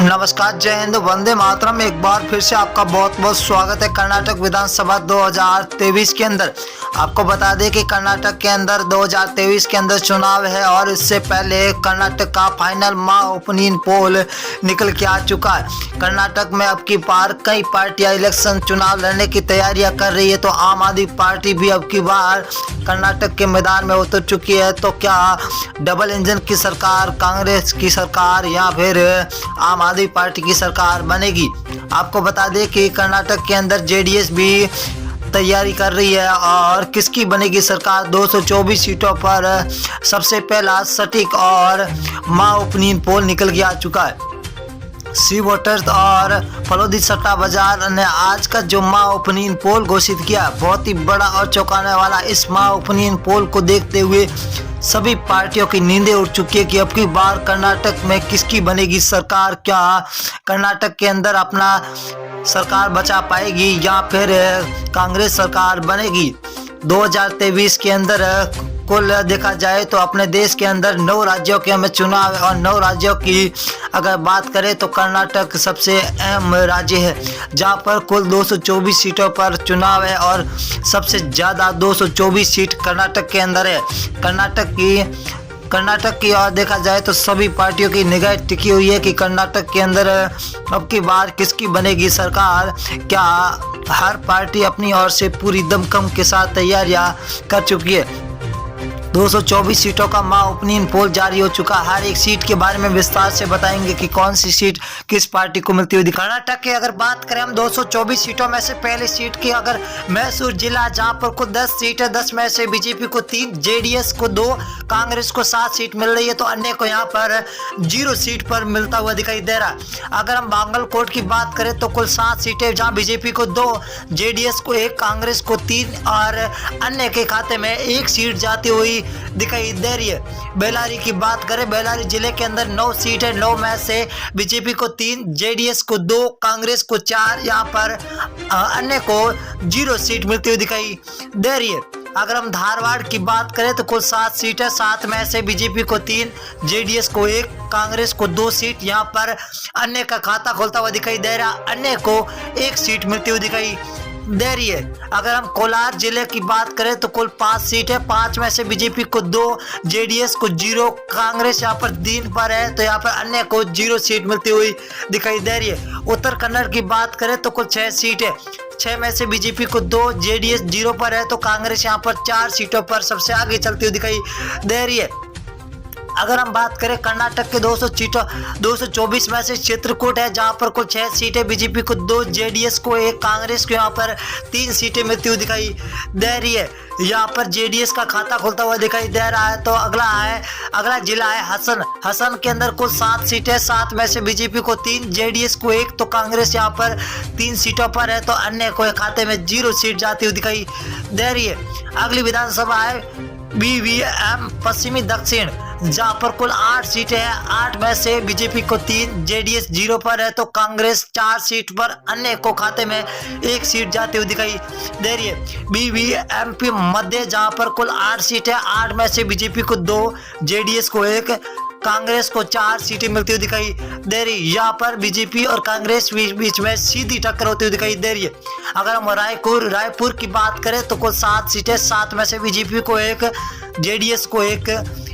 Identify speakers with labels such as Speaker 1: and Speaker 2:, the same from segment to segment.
Speaker 1: नमस्कार, जय हिंद, वंदे मातरम। एक बार फिर से आपका बहुत बहुत स्वागत है कर्नाटक विधानसभा 2023 के अंदर। आपको बता दें कि कर्नाटक के अंदर 2023 के अंदर चुनाव है और इससे पहले कर्नाटक का फाइनल ओपिनियन पोल निकल के आ चुका है। कर्नाटक में अब की बार कई पार्टियां इलेक्शन चुनाव लड़ने की तैयारियां कर रही है, तो आम आदमी पार्टी भी अब की बार कर्नाटक के मैदान में उतर चुकी है। तो क्या डबल इंजन की सरकार, कांग्रेस की सरकार या फिर आम आदमी पार्टी की सरकार बनेगी? आपको बता दें कि कर्नाटक के अंदर जेडीएस भी तैयारी कर रही है और किसकी बनेगी सरकार। 224 सीटों पर सबसे पहला सटीक और ओपिनियन पोल निकल के आ चुका है। सी वोटर्स और फलोदी सट्टा बाजार ने आज का जो ओपिनियन पोल घोषित किया, बहुत ही बड़ा और चौंकाने वाला। इस ओपिनियन पोल को देखते हुए सभी पार्टियों की नींदें उड़ चुकी है कि अब की बार कर्नाटक में किसकी बनेगी सरकार। क्या कर्नाटक के अंदर अपना सरकार बचा पाएगी या फिर कांग्रेस सरकार बनेगी? 2023 के अंदर कुल देखा जाए तो अपने देश के अंदर 9 राज्यों के हमें चुनाव है और 9 राज्यों की अगर बात करें तो कर्नाटक सबसे अहम राज्य है, जहां पर कुल 224 सीटों पर चुनाव है और सबसे ज़्यादा 224 सीट कर्नाटक के अंदर है। कर्नाटक की और देखा जाए तो सभी पार्टियों की निगाह टिकी हुई है कि कर्नाटक के अंदर अब की बार किसकी बनेगी सरकार। क्या हर पार्टी अपनी ओर से पूरी दमखम के साथ तैयारियां कर चुकी है। 224 सीटों का ओपिनियन पोल जारी हो चुका। हर एक सीट के बारे में विस्तार से बताएंगे कि कौन सी सीट किस पार्टी को मिलती हुई। कर्नाटक की अगर बात करें हम 224 सीटों में से पहली सीट की, अगर मैसूर जिला जहां पर कुल 10 सीट है, 10 में से बीजेपी को 3, जेडीएस को 2, कांग्रेस को 7 सीट मिल रही है, तो अन्य को यहाँ पर 0 सीट पर मिलता हुआ दिखाई दे रहा है। अगर हम बागलकोट की बात करें तो कुल 7 सीटें, जहाँ बीजेपी को 2, जेडीएस को 1, कांग्रेस को 3 और अन्य के खाते में 1 सीट जाती हुई दिखाई दे रही है। बेल्लारी की बात करें, बेल्लारी जिले के अंदर 9 सीट है, 9 में से बीजेपी को 3, जेडीएस को 2, कांग्रेस को 4, यहाँ पर अन्य को 0 सीट मिलती हुई दिखाई दे रही है। अगर हम धारवाड़ की बात करें तो कुल 7 सीट है, 7 में से बीजेपी को 3, जेडीएस को 1, कांग्रेस को 2 सीट, यहाँ पर अन्य का खाता खोलता हुआ दिखाई दे रहा, अन्य को 1 सीट मिलती हुई दिखाई दे रही है। अगर हम कोलार जिले की बात करें तो कुल 5 सीट है, 5 में से बीजेपी को 2, जेडीएस को 0, कांग्रेस यहाँ पर 3 पर है, तो यहाँ पर अन्य को 0 सीट मिलती हुई दिखाई दे रही है। उत्तर कन्नड़ की बात करें तो कुल 6 सीट है, 6 में से बीजेपी को 2, जेडीएस 0 पर है, तो कांग्रेस यहाँ पर 4 सीटों पर सबसे आगे चलती हुई दिखाई दे रही है। अगर हम बात करें कर्नाटक के 224 में से चित्रकूट है, जहां पर कुल 6 सीटें, बीजेपी को 2, जेडीएस को 1, कांग्रेस को यहाँ पर 3 सीटें मिलती हुई दिखाई दे रही है। यहाँ पर जेडीएस का खाता खुलता हुआ दिखाई दे रहा है। तो अगला जिला है हसन के अंदर कुल 7 सीटें, 7 में से बीजेपी को 3, जेडीएस को 1, तो कांग्रेस यहाँ पर 3 सीटों पर है, तो अन्य को खाते में 0 सीट जाती हुई दिखाई दे रही है। अगली विधानसभा है बीवीएम पश्चिमी दक्षिण, जहां पर कुल 8 सीटें हैं, 8 में से बीजेपी को 3, जेडीएस 0 पर है, तो कांग्रेस 4 सीट पर, अन्य को खाते में 1 सीट जाती हुई दिखाई दे रही है। बीवीएमपी मध्य, जहां पर कुल 8 सीटें, 8 में से बीजेपी को 2, जेडीएस को 1, कांग्रेस को 4 सीटें मिलती हुई दिखाई दे रही। यहाँ पर बीजेपी और कांग्रेस बीच में सीधी टक्कर होती हुई दिखाई दे रही है। अगर हम रायपुर की बात करें तो कुल 7 सीटें, 7 में से बीजेपी को 1, जेडीएस को 1,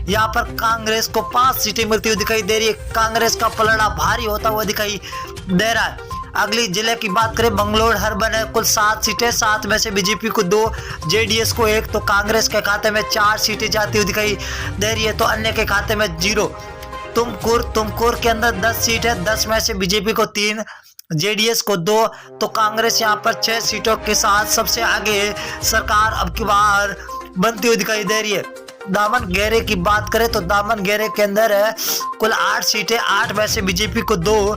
Speaker 1: यहाँ पर कांग्रेस को 5 सीटें मिलती हुई दिखाई दे रही है। कांग्रेस का पलड़ा भारी होता हुआ दिखाई दे रहा है। अगली जिले की बात करें बंगलोर हर्बन है, कुल 7 सीटें, 7 में से बीजेपी को 2, जेडीएस को 1, तो कांग्रेस के खाते में 4 सीटें जाती हुई दिखाई दे रही है, तो अन्य के खाते में 0। तुमकुर के अंदर 10 सीट है, 10 में से बीजेपी को 3, जेडीएस को 2, तो कांग्रेस यहाँ पर 6 सीटों के साथ सबसे आगे सरकार अब की बार बनती हुई दिखाई दे रही है। दामनगेरे की बात करें तो दामनगेरे के अंदर है कुल 8 सीटें, 8 में से बीजेपी को 2,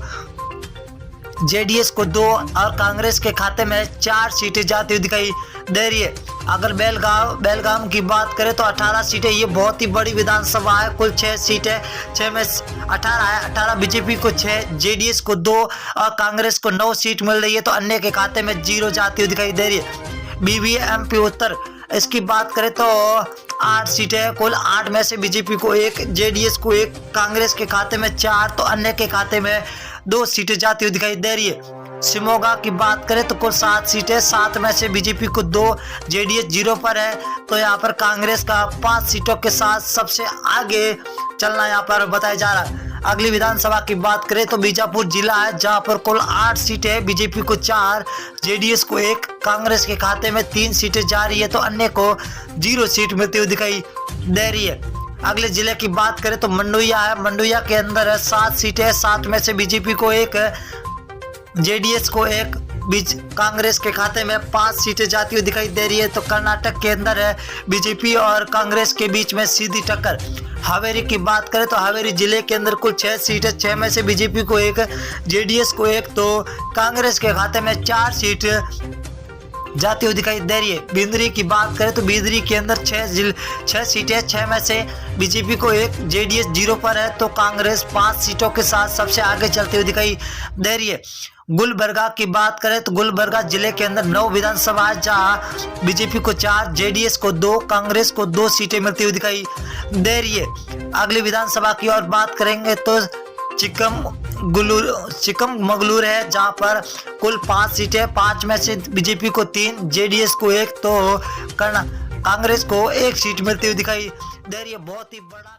Speaker 1: जेडीएस को 2 और कांग्रेस के खाते में 4 सीटें जाती हुई दिखाई दे रही है। अगर बेलगाम की बात करें तो 18 सीटें, ये बहुत ही बड़ी विधानसभा है, कुल 6 सीटें, 6 में 18 है, 18 बीजेपी को 6, जेडीएस को 2 और कांग्रेस को 9 सीट मिल रही है, तो अन्य के खाते में 0 जाती हुई दिखाई दे रही है। बीवीएमपी उत्तर इसकी बात करें तो 8 सीटें हैं। कुल 8 में से बीजेपी को 1, जेडीएस को 1, कांग्रेस के खाते में 4 तो अन्य के खाते में 2 सीटें जाती हुई दिखाई दे रही है। शिमोगा की बात करें तो कुल 7 सीटें, 7 में से बीजेपी को 2, जेडीएस 0 पर है। तो यहाँ पर कांग्रेस का 5 सीटों के साथ सबसे आगे चलना यहाँ पर बताया जा रहा है। अगली विधानसभा की बात करें तो बीजापुर जिला है, जहां पर कुल 8 सीटें, बीजेपी को 4, जेडीएस को 1, कांग्रेस के खाते में 3 सीटें जा रही है तो अन्य को 0 सीट मिलती हुई दिखाई दे रही है। अगले जिले की बात करें तो मंडुया है, मंडुया के अंदर है 7 सीटें, 7 में से बीजेपी को 1, जेडीएस को 1, बीच कांग्रेस के खाते में 5 सीटें जाती हुई दिखाई दे रही है। तो कर्नाटक के अंदर है बीजेपी और कांग्रेस के बीच में सीधी टक्कर। हावेरी की बात करें तो हावेरी जिले के अंदर कुल 6 सीटें, 6 में से बीजेपी को 1, जेडीएस को 1 तो कांग्रेस के खाते में 4 सीट जाती हुई दिखाई दे रही है। बिंदरी की बात करें तो बिंदरी के अंदर 6 सीटें, 6 में से बीजेपी को 1, जेडीएस 0 पर है तो कांग्रेस 5 सीटों के साथ सबसे आगे चलती हुई दिखाई दे रही है। गुलबर्गा की बात करें तो गुलबर्गा जिले के अंदर 9 विधानसभा है, जहां बीजेपी को 4, जेडीएस को 2, कांग्रेस को 2 सीटें मिलती हुई दिखाई दे रही है। अगली विधानसभा की और बात करेंगे तो चिकमगलूर है, जहां पर कुल 5 सीटें, 5 में से बीजेपी को 3, जेडीएस को 1 तो कांग्रेस को 1 सीट मिलती हुई दिखाई दे रही है। बहुत ही बड़ा